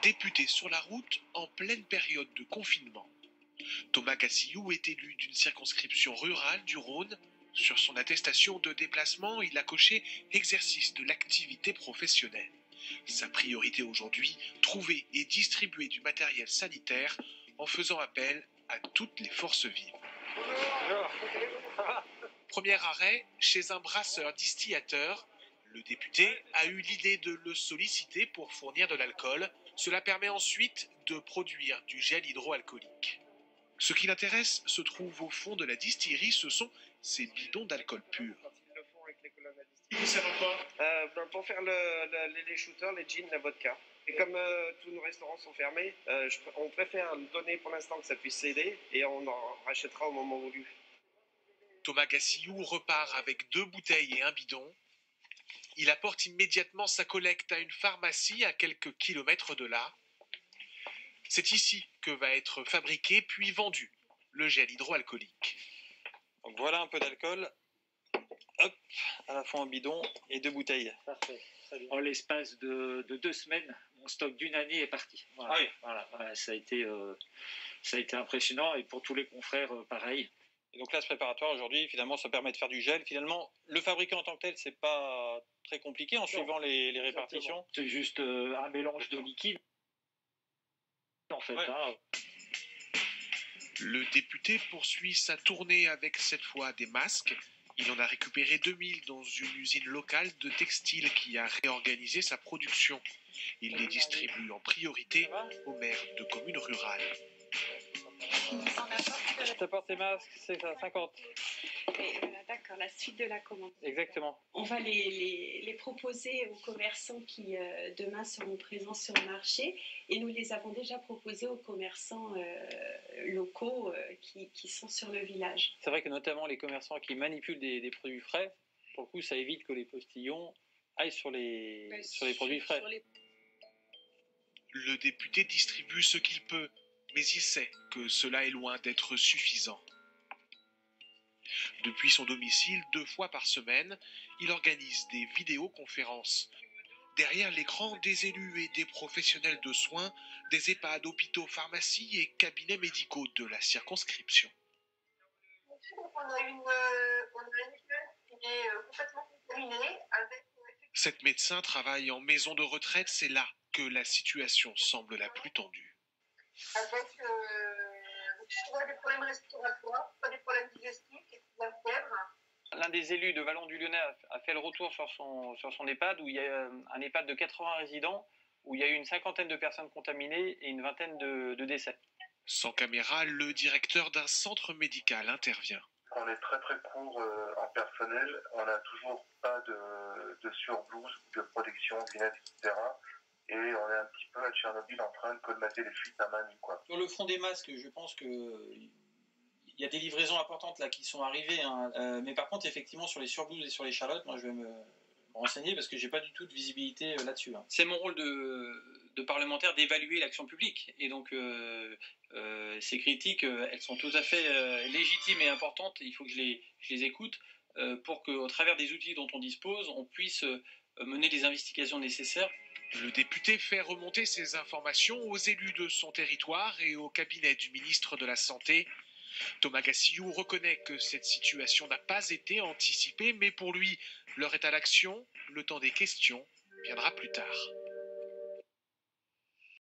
député sur la route en pleine période de confinement. Thomas Cassillou est élu d'une circonscription rurale du Rhône. Sur son attestation de déplacement, il a coché exercice de l'activité professionnelle. Sa priorité aujourd'hui, trouver et distribuer du matériel sanitaire en faisant appel à toutes les forces vives. Premier arrêt, chez un brasseur distillateur. Le député a eu l'idée de le solliciter pour fournir de l'alcool. Cela permet ensuite de produire du gel hydroalcoolique. Ce qui l'intéresse se trouve au fond de la distillerie, ce sont ces bidons d'alcool pur. Ils vous servent à quoi? Pour faire les shooters, les gins, la vodka. Et comme tous nos restaurants sont fermés, on préfère donner pour l'instant que ça puisse s'aider et on en rachètera au moment voulu. Thomas Cassillou repart avec 2 bouteilles et un bidon. Il apporte immédiatement sa collecte à une pharmacie à quelques kilomètres de là. C'est ici que va être fabriqué puis vendu le gel hydroalcoolique. Donc voilà un peu d'alcool. Hop, à la fois un bidon et 2 bouteilles. Parfait. En l'espace de 2 semaines, mon stock d'une année est parti. Voilà. Ah oui. Voilà, ça a été impressionnant et pour tous les confrères, pareil. Et donc là, ce préparatoire aujourd'hui, finalement, ça permet de faire du gel. Finalement, le fabriquer en tant que tel, c'est pas très compliqué en suivant les répartitions. C'est juste un mélange de liquide. En fait, ouais. Le député poursuit sa tournée avec cette fois des masques. Il en a récupéré 2000 dans une usine locale de textile qui a réorganisé sa production. Il les distribue en priorité aux maires de communes rurales. Je t'apporte tes masques, c'est à 50. D'accord, la suite de la commande. Exactement. On va les proposer aux commerçants qui demain seront présents sur le marché et nous les avons déjà proposés aux commerçants locaux qui sont sur le village. C'est vrai que notamment les commerçants qui manipulent des produits frais, pour le coup, ça évite que les postillons aillent sur les produits frais. Le député distribue ce qu'il peut, mais il sait que cela est loin d'être suffisant. Depuis son domicile, 2 fois par semaine, il organise des vidéoconférences. Derrière l'écran, des élus et des professionnels de soins, des EHPAD, hôpitaux, pharmacies et cabinets médicaux de la circonscription. On a une école qui est complètement contaminée. Cette médecin travaille en maison de retraite, c'est là que la situation semble la plus tendue. Avec soit des problèmes respiratoires, soit des problèmes digestifs et de la fièvre. L'un des élus de Vallon-du-Lyonnais a fait le retour sur son EHPAD, où il y a un EHPAD de 80 résidents, où il y a eu une 50aine de personnes contaminées et une 20aine de décès. Sans caméra, le directeur d'un centre médical intervient. On est très très court en personnel, on n'a toujours pas de surblouse, de protection, etc. Et on est un petit peu à Tchernobyl en train de colmater les fuites à main nue, quoi. Sur le front des masques, je pense que il y a des livraisons importantes là qui sont arrivées, mais par contre effectivement sur les surblouses et sur les charlottes, moi je vais me renseigner parce que j'ai pas du tout de visibilité là-dessus. C'est mon rôle de parlementaire d'évaluer l'action publique et donc ces critiques elles sont tout à fait légitimes et importantes. Il faut que je les écoute pour qu'au travers des outils dont on dispose, on puisse mener les investigations nécessaires. Le député fait remonter ces informations aux élus de son territoire et au cabinet du ministre de la Santé. Thomas Cassillou reconnaît que cette situation n'a pas été anticipée, mais pour lui, l'heure est à l'action, le temps des questions viendra plus tard.